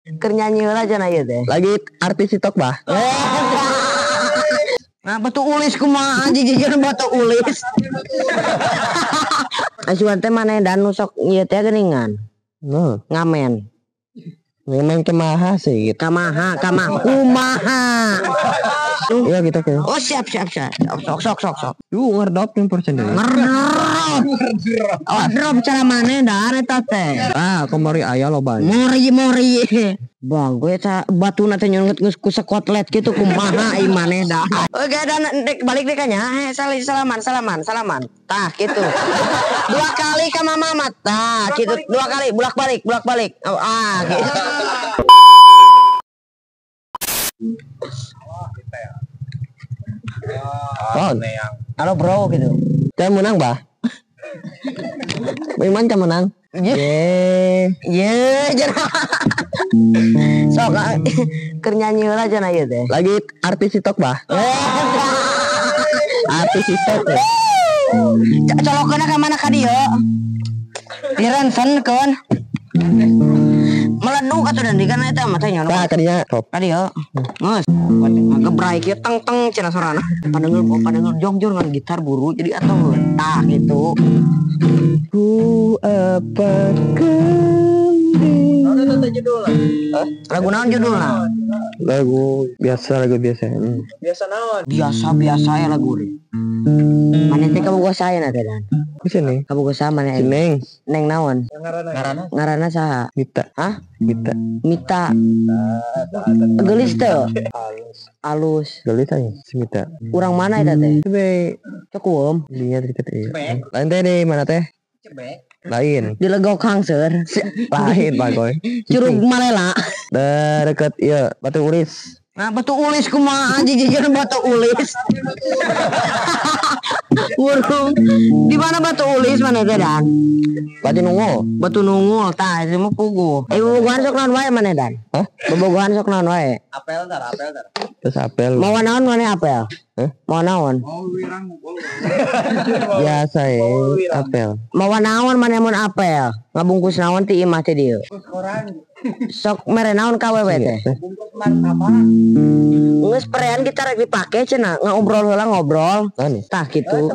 Keur nyanyi heula cenah ieu teh. Lagi artis TikTok bah. Nah, batu ulis kumaha anjing jejeun batu ulis. Asuhan teh maneh dan sok ieu teh geuningan. Ngamen. Ngamen kumaha sih? Kumaha. Iya gitu kan. Oh siap. Sok. Ngerdop 10% deh. Ngerdop cara maneh da eta teh. Kemari aya loba. Mori. Bang, gue batu teh nyungut ku sekotlet gitu kumaha ieu maneh dah. Oke, dan balik deh kanya. Salaman. Tah gitu. 2 kali ka mama tah gitu. 2 kali bolak-balik. Gitu. Halo bro gitu. Saya menang bah. Bagaimana kamu menang? Sok keur nyanyi heula cenah ieu teh. Lagi artis TikTok bah. Artis TikTok. Colokeuna ka mana ka dieu? Dirensen keun. Meleduk atuh dan dikana eta mah teh nyono. Tah kadinya top. Ka dieu. Geus. Ngebrai kieu teng cenah sorana. Padengeul jongjor ngan gitar buru jadi atuh tah gitu. Ku apa Lagu naon judulna? lagu biasa. Biasa ya lagu re. Maneh teh kabogoh saeuna teh dan. Bisa nih. Kabogoh sa maneh. Neng. Neng naon? Ngaranna saha? Mita. Hah? Mita. Gelis teh. Alus. Gelis aja si Mita. Urang mana eta teh? Coba Cekum. lihat deket ieu. Lain teh di mana teh? Lain. Di Legok Hangser. Lain bagoy. Curug Malela. Deket ieu Batu Ulis. Nah, batu ulis kumaha anjing jejeun batu ulis. Urung. Di mana batu ulis mana teh dan? Batu nungul tah itu mah puguh. Bobogohan sok naon wae maneh dan? Hah? Bobogohan sok naon wae? Apel dar. Terus apel. Mau naon maneh apel? Mau naon? Biasa apel. Mau naon maneh mun apel? Ngabungkus naon ti imah teh dieu? Sok mere naon ka wewe teh? Geus perean gitar rek dipake cenah, ngobrol heula ngobrol. Tah kitu.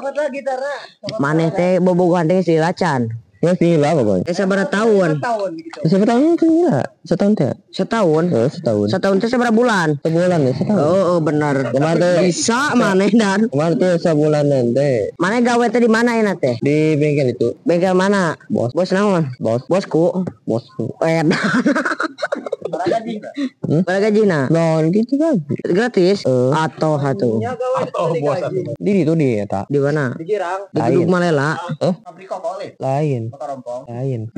Maneh teh bobogohan teh silacan. Ya sih lah pokoknya. Sabaraha tahun? Berapa tahun itu gila? Setahun teh. Setahun. Setahun teh sabaraha bulan? Sebulan ya setahun. Oh bener. Bisa maneh dan. Kemarin tuh sebulan nanti. Maneh gawe teh di mana enak teh? Di bengkel itu. Bengkel mana? Bos naon? Bosku. Edan. Berapa gajina? Non gitu kan. Gratis? Atau hatu? Di itu di eta. Di mana? Di Girang. Di Gedung Malela. Pabrika boleh. Lain. Motor rompong. Lain.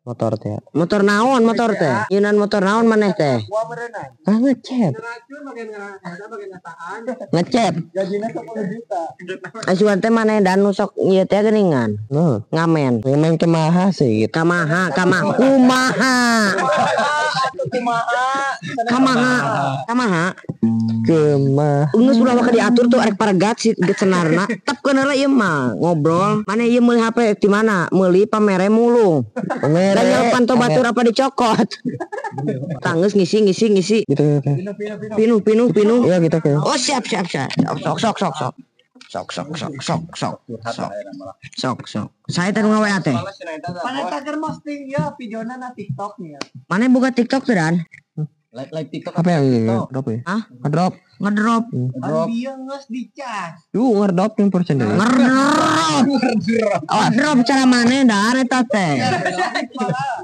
Motor teh. Motor naon motor teh? Yunan motor naon maneh teh? Gua berenang. Ngecep. Gajinya 10 juta. Asuhan teh maneh dan sok ieu teh geuningan. Ngamen. Ngamen kumaha sih? Kumaha. Geus ulah maka diatur tuh arek paragat si cenarna. Tepkeun heula ieu mah ngobrol. Maneh ieu meuli HP di mana? Meuli pamere mulung. Da nyelepan to batur apa dicokot. Tanggeus ngisi. Gitu. Pinu. Iya gitu kan. Oh siap. Sok. Saya teh ngawe teh. Mana taker posting ya videona na TikTok nya. Maneh buka TikTok teh dan? Live TikTok. Apa yang drop ya? Hah? Ngedrop. Ngedrop. Dia nges dicas. Ngerdop 10% deh. Ngedrop cara maneh dan eta teh.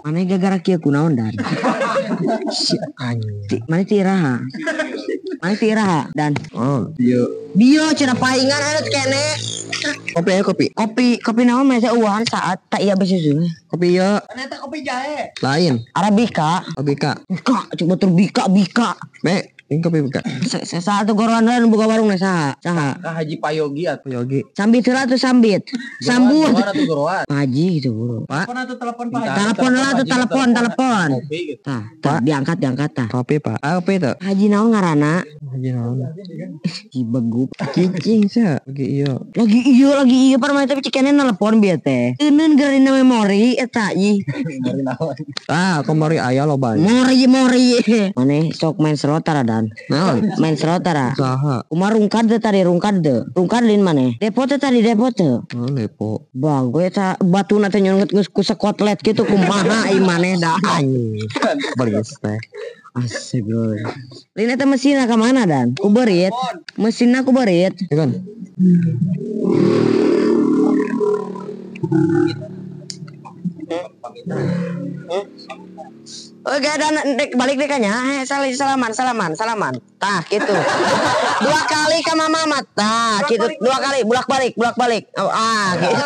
Maneh gara-gara kieu kunaon dan? Si anjing. Maneh tiraha dan? Bio cenah paingan ada kene. Kopi naon mah teh eueuhan saat tak iya besi sih. Kopi ya. Ternyata kopi jahe. Lain. Arabica. Abika. Bika, coba tur bika. Be, Ini kopi buka. Satu goroan buka warung nih saha. Kah Haji Payogi atuh. Yogi. Sambit heula tuh sambit. Sambut. Goroan atuh goroan. Pak Haji gitu bro. Pak. Telepon atau telepon Pak Haji. Telepon lah tuh telepon. Kopi gitu. Tah diangkat tah. Kopi pak. Kopi tuh. Haji naon ngaranna? Haji naon. Cibegup. Cicing sa. Lagi iyo. Lagi iya parmana tapi cikene nelpon bieu teh. Euneun garina memori eta ih. Kemari aya lo ban. Mori. Maneh sok main serotara dan. Naon? Main serotara. Saha. Umar rungkad teh. Rungkad lin maneh. Depot tadi. Lepo. Bang, gue eta batuna teh nyonget geus ku sekotlet kitu kumaha ieu maneh dah. Beris teh. Asik bro. Lin eta mesinna ka mana dan? Ku beurit. Mesinna ku beurit. Kan. Oke dan dek balik deh kanya. Salaman. Tah gitu. 2 kali ka mama tah gitu. 2 kali bulak balik. Oh, gitu.